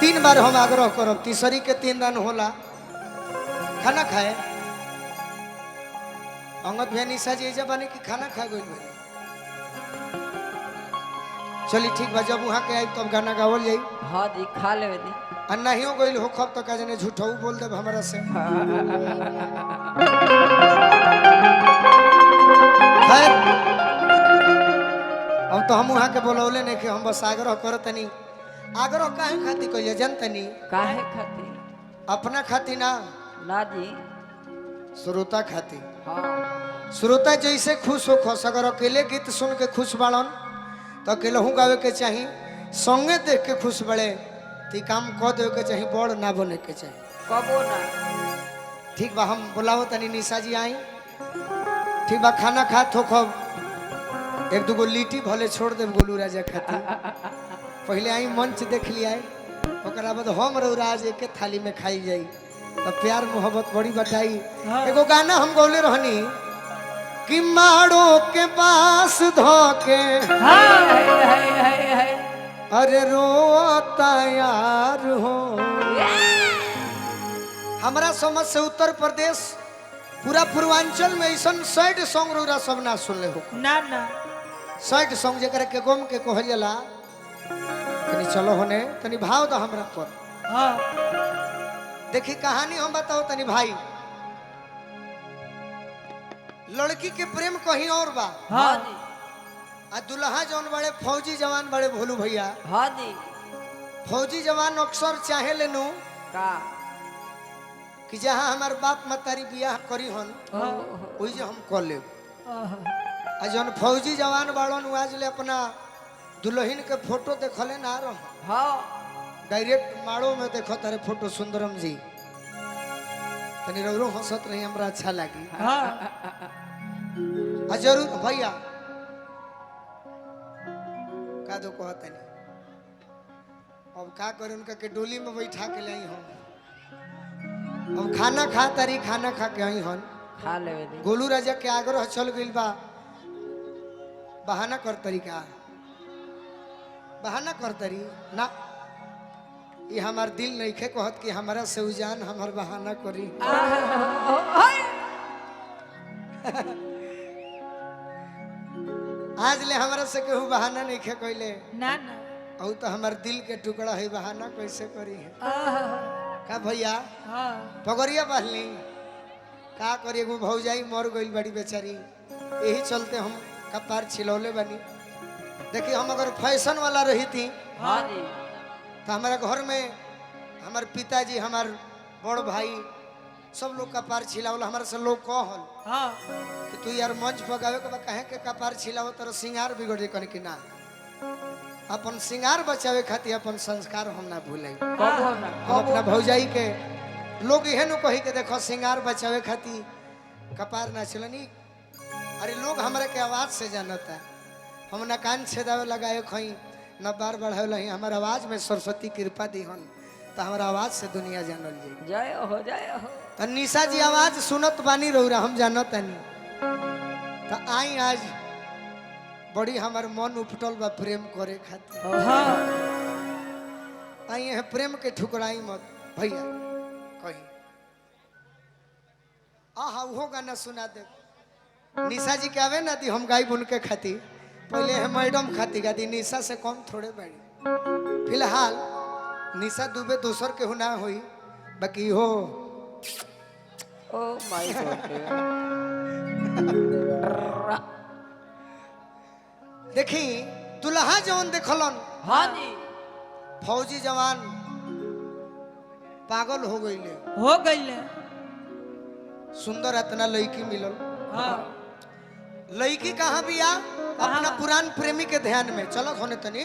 3 बार हम आग्रह करब तीसरी के 3 दान होला खाना खाए अंगद भैया निशा जी जब बने कि खाना खा गई बने चली ठीक बा जब वहाँ के आई तब गाना गावल जाई। हाँ जी खा ले दी और नहीं हो गई हो खब तो कजने झूठऊ बोल दे हमारा से खैर अब तो हम वहाँ के बोलौले नहीं कि हम बस आग्रह करतनी आग्रह काहे खाती कहिए जनतनी काहे खाती अपना खाती ना ना जी श्रोता खाती हाँ श्रोता जैसे खुश हो खुश अगर अकेले गीत सुन के खुश बाड़न तो अकेले हूँ गावे के चाहिए संगे देख के खुश बड़े तो काम कह दे के चाहिए बड़ ना बने के चाहिए कबो ना ठीक बा हम बुलाओ तनी निशा जी आई ठीक बा खाना खा थो खब एक दूगो लिट्टी भले छोड़ दे गोलू राजा खाती पहले आई मंच देख लिया ओकरा बाद हम रौराज एक थाली में खाई जाई तो प्यार मोहब्बत बड़ी बताई। एगो गाना हम गौले रहनी कि माड़ो के पास धोके अरे रोता यार हो हमारा समझ से उत्तर प्रदेश पूरा पूर्वांचल में ऐसा सैड सॉन्ग रोरा सब ना सुनले हो ना ना सैड सॉन्ग जरा के गम के कहल जाला तनी चलो होने तनी भाव दो हमरा पर। हाँ देखी कहानी हम बताओ तनी भाई लड़की के प्रेम कहीं और बा हाँ जी आ दुल्हा जौन बड़े फौजी जवान बड़े भोलू भैया हाँ जी फौजी जवान अक्सर चाहे लेनू का कि जहाँ हमार बाप मतारी बियाह करी हन वही जो हम कह ले आ जौन फौजी जवान बाड़न आज ले अपना दुल्हन के फोटो देखले ना रह हाँ डायरेक्ट माड़ो में देखो तारे फोटो सुंदरम जी तनी रौरो हंसत रही हमरा अच्छा लगी हाँ आ जरूर भैया का दो कहते नहीं अब का करे उनका के डोली में बैठा के लाई हम अब खाना खा तारी खाना खा के आई हन खा ले दी गोलू राजा के आग्रह चल गइल बा बहाना कर तरीका बहाना कर तरी ना ये हमार दिल नहीं खे कहत कि हमारा से उजान हमार बहाना करी आज ले हमारा से केहू बहाना नहीं खे कहले ना ना और तो हमार दिल के टुकड़ा है बहाना कैसे करी है का भैया हाँ पगड़िया बहली का करी एगो भौजाई मर गई बड़ी बेचारी यही चलते हम कपार छिलौले बनी देखिए हम अगर फैशन वाला रही थी हाँ जी तो हमारे घर में हमारे पिताजी हमार बड़ भाई सब लोग कपार छिलावल हमारे से लोग कहल हाँ कि तू यार मंच पर गावे के कहे के कपार छिलाव तर सिंगार बिगड़े कन कि ना अपन सिंगार बचावे खातिर अपन संस्कार हम ना भूले कबो ना हम अपना भौजाई के लोग यह न कही के देखो सिंगार बचावे खातिर कपार ना छिलनी अरे लोग हमारे के आवाज से जानता हम ना कान छेदावे लगाए खई न बार बढ़ावे हमारे आवाज में सरस्वती कृपा दी हन तो हमारा आवाज से दुनिया जानल जाए जय हो जय हो तो निशा जी आवाज सुनत बानी रौरा हम जानत नहीं तो आई आज बड़ी हमार मन उपटल बा प्रेम करे खातिर हाँ आई है प्रेम के ठुकराई मत भैया कही आहा वो गाना सुना दे निशा जी के आवे ना दी हम गाई बुन के खाती पहले है मैडम खाती गाती निशा से कम थोड़े बड़ी फिलहाल निशा दुबे दोसर के हुना हुई बाकी हो ओ माय गॉड देखी दुल्हा जवान देखलन हाँ जी फौजी जवान पागल हो गईले हो गई सुंदर इतना लड़की मिलल हाँ लड़की कहाँ बिया अपना पुरान प्रेमी के ध्यान में चलत होने तनी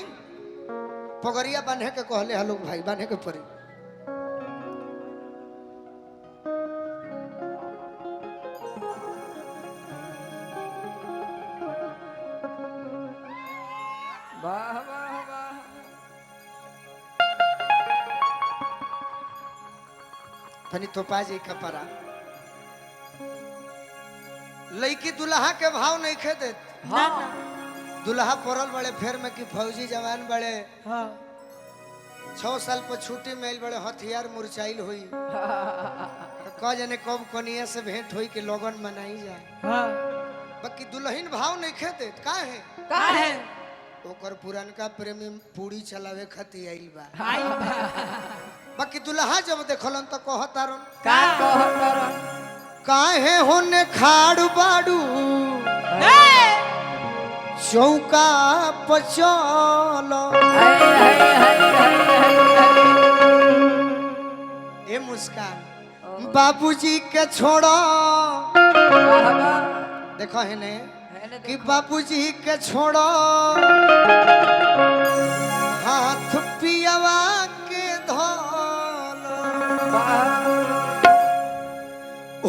पगड़िया बांधे के कहले हलो भाई बांधे के पड़ी वाह वाह वाह तनी तो पाजी कपड़ा लड़की दुल्हा के भाव नहीं खे देत ना ना दुल्हा पड़ल बड़े फेर में कि फौजी जवान बड़े हाँ 6 साल पर छुट्टी में आइल बड़े हथियार मुरझाइल हुई तो कह जाने कब कनिया से भेंट हुई कि लगन मनाई जाए। हाँ बाकी दुल्हन भाव नहीं खेते का है का है ओकर पुरनका प्रेमी पूरी चलावे खातिर आइल बा। हाय बाकी दुल्हा जब देखलन तो कहतारन का कहतर काहे होने खाड़ बाड़ू चौका पचल ए मुस्कान बाबूजी के छोड़ो देखो है ने कि बाबूजी के छोड़ो हाथ पियावा के धोल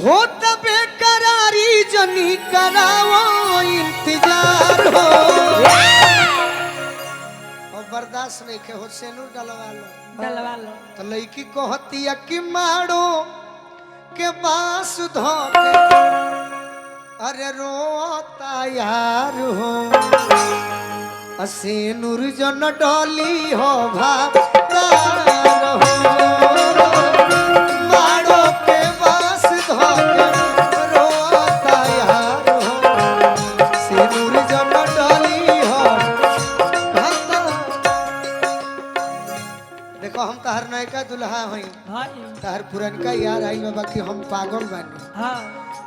हो तबे करारी जनी करावो इंतजार हो और बर्दाश्त नहीं के हो सेनूर डलवा लो तो लड़की कहती है कि मारो के बास धोके अरे रोता यार हो सेनूर जन डली हो भातार हो मारो के बास धोके रोता यार हो सेनूर जन डली हो भातार। देखो हम तहर नयका दुल्हा हई तहर पुरनका यार आई बाबा कि हम पागल बानी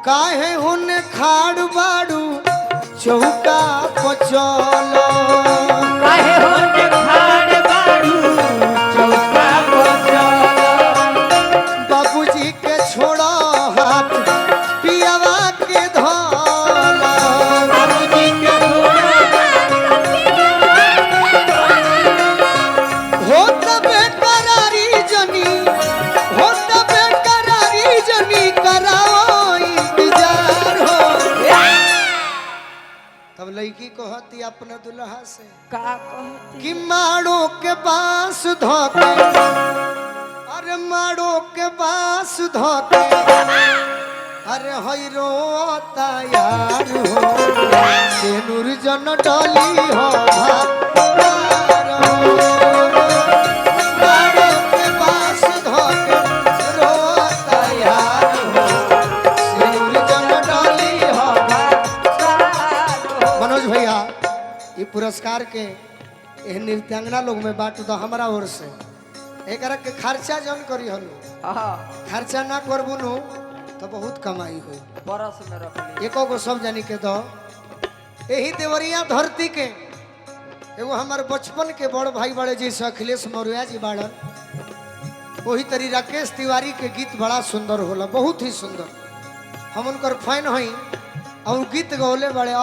काहे हुन खाड़ बाड़ू चौका पचल काहे होने खाड़ बाड़ू चौका पचल बाबूजी के छोड़ो हाथ पियावा के धोल बाबूजी के हो तबे करारी जनी हो तबे करारी जनी कराओ इंतजार हो। तब लड़की कहती अपने दुल्हा से का कहती कि मारो के बांस धोके अरे मारो के बांस धोके अरे हई रोता यार हो सेनूर जन डली हो भातार हो मारो के बांस धोके रोता यार हो सेनूर जन डली हो भातार हो। मनोज भैया ये पुरस्कार के एह नृत्यांगना लोग में बांट दो हमारा ओर से एक के खर्चा जन करी हलो खर्चा ना करबू नु तो बहुत कमाई हुई बरस में रख ली एको को सब जानी के दो यही देवरिया धरती के एगो हमारे बचपन के बड़ भाई बड़े जैसे अखिलेश मौर्य जी बाड़न वही तरी राकेश तिवारी के गीत बड़ा सुंदर होला बहुत ही सुंदर हम उनकर फैन हई और गीत गौले बड़े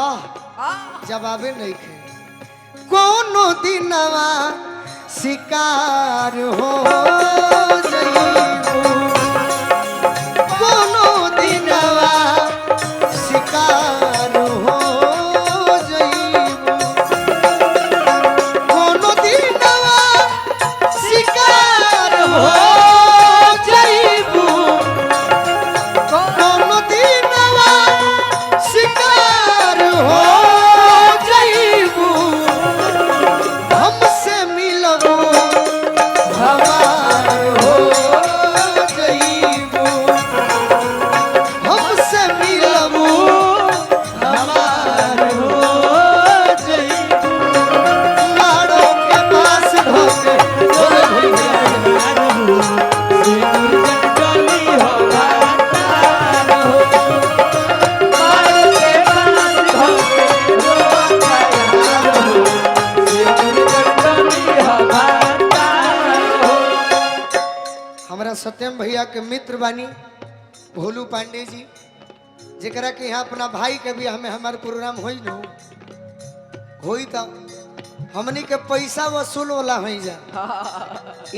जवाबे नहीं खे कोनो दिनवा शिकार हो जइबू कोनो दिनवा शिकार हो जइबू कोनो दिनवा शिकार हो जइबू कोनो दिनवा शिकार हो जइबू हमसे मिलबू हमार हो जइबू हमसे मिलबू हमार हो जइबू मारो के पास धोके बोले हमारा सत्यम भैया के मित्र बानी भोलू पांडे जी जेकरा के यहाँ अपना भाई के भी हमें हमारे प्रोग्राम होई न होई तो हमनी के पैसा वसूल वाला होई जा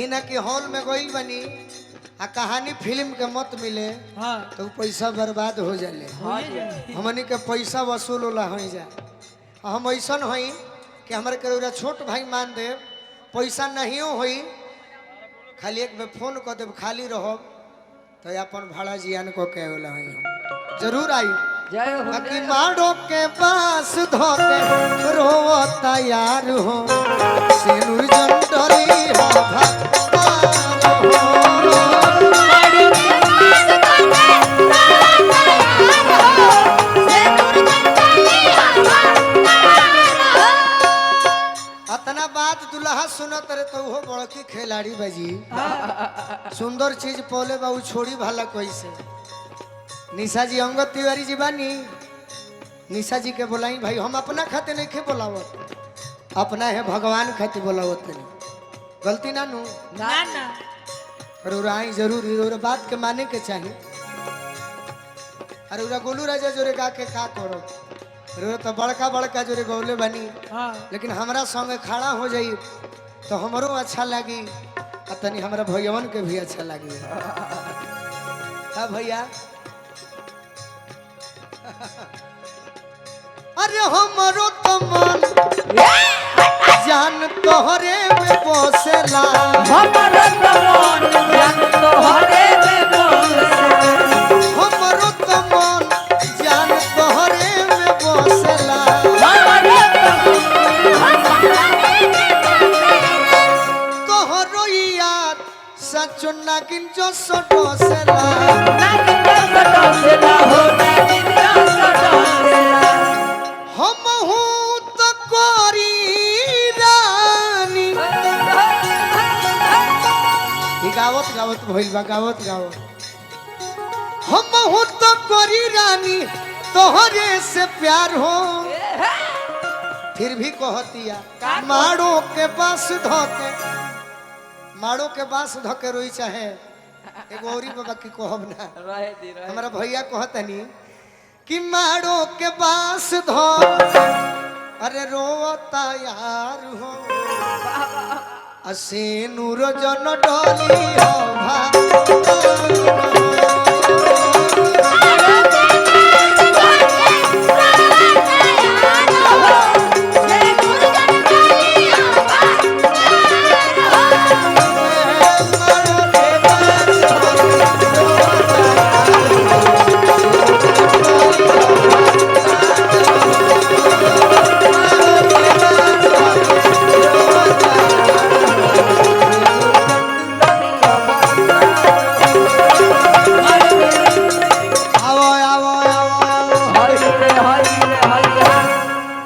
इना के हॉल में गई बनी आ कहानी फिल्म के मत मिले तो पैसा बर्बाद हो जाले हमनी के पैसा वसूल वाला होई जा हम ऐसा होई कि हमारे के छोट भाई मान दे पैसा नहीं होई खाली एक में फोन कर देव खाली रहो तो अपन भाड़ा जियान को कहे वाला है हम जरूर आई जय हो बाकी मारो के पास धोके रोता यार हो सिनुर जंड डोली हो भतार हो। अतना बात दुल्हा सुनत रे तो वो बड़की खिलाड़ी बाजी सुंदर चीज पोले बाबू छोड़ी भाला कैसे। निशा जी अंगद तिवारी जी बानी निशा जी के बोलाई भाई हम अपना खाते नहीं खे बोलावत अपना है भगवान खाते बोलावत नहीं गलती ना नू ना ना और आई जरूर बात के माने के चाहिए। अरे गोलू राजा जोरे गा के का करो रे तो बड़का बड़का जोरे गौले बनी हाँ लेकिन हमरा संगे खड़ा हो जाई तो हमरो अच्छा लगी और तनी हमरा भैयावन के भी अच्छा लगी। हाँ भैया अरे हमरो तो मन जान तोहरे में बसेला हमारा तमन जान तोहरे में बसे हमरो तो मन जान तोहरे में बसेला हमारा तमन तोहरो याद सचो नागिन जो सटोसेला नागिन सटोसेला हो नागिन सटोसेला हम हूँ तो कोरी रानी गावत गावत भइल बा गावत हम हूँ तो कोरी रानी तोहरे से प्यार हो फिर भी कहतिया माड़ो के पास धोके रोई चाहे एगो औरी बाबा की कहब ना रहे दी रहे हमारा भैया कहतनी कि माड़ो के पास धो अरे रोता यार हो असे नूर जन डोली हो भा